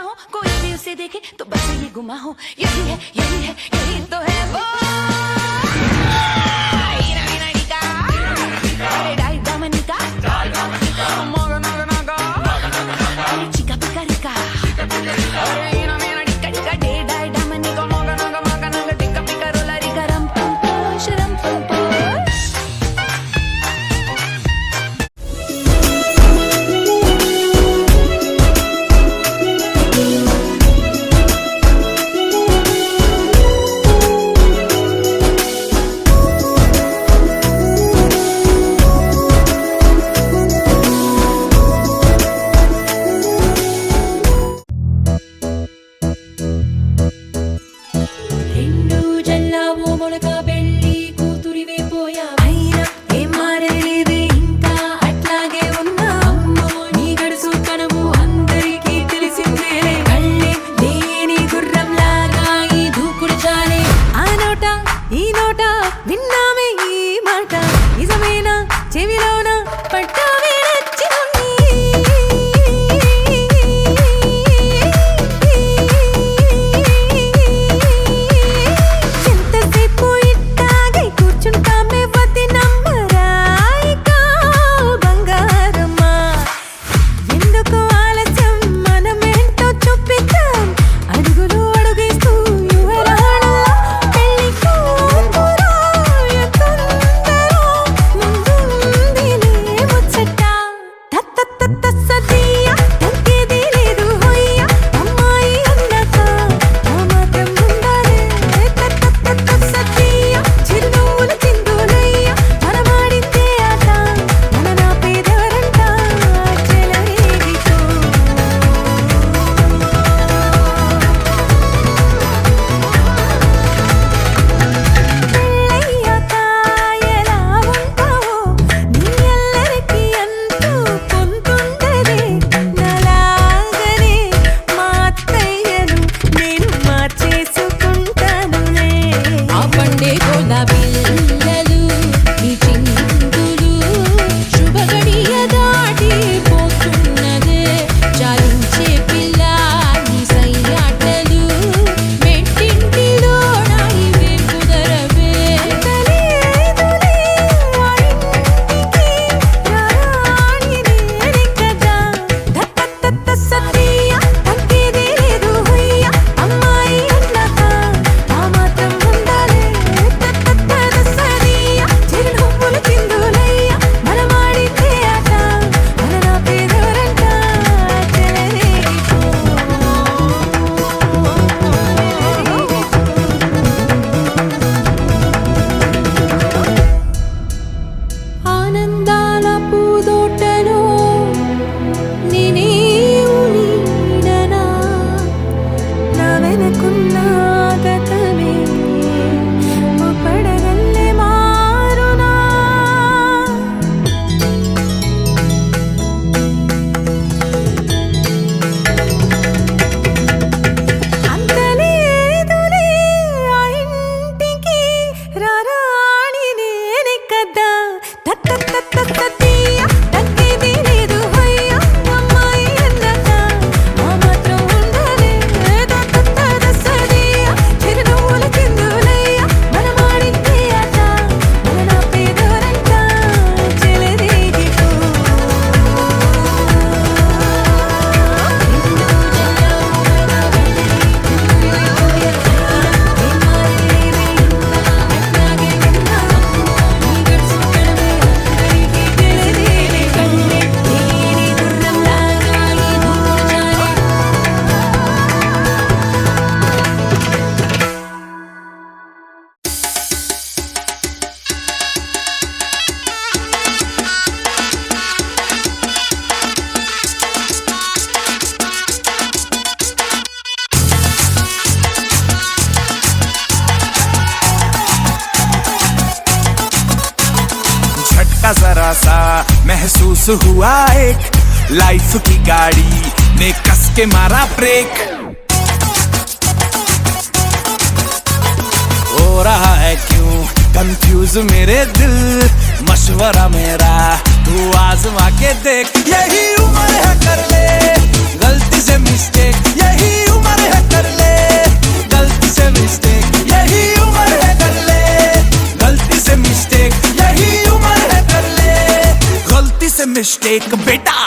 हो, कोई भी उसे देखे तो बस ये गुमा हो। यही है यही तो है वो। चिका पिका रिका डे डाई डामनी को मोगा नगा मगा नगा टिका पिका रोला रिका रम पम शरम पम जरा सा महसूस हुआ एक लाइफ की गाड़ी ने कस के मारा ब्रेक। हो रहा है क्यों कंफ्यूज मेरे दिल, मशवरा मेरा तू आजमा के देख। यही उम्र है कर ले गलती से मिस्टेक, यही मिस्टेक बेटा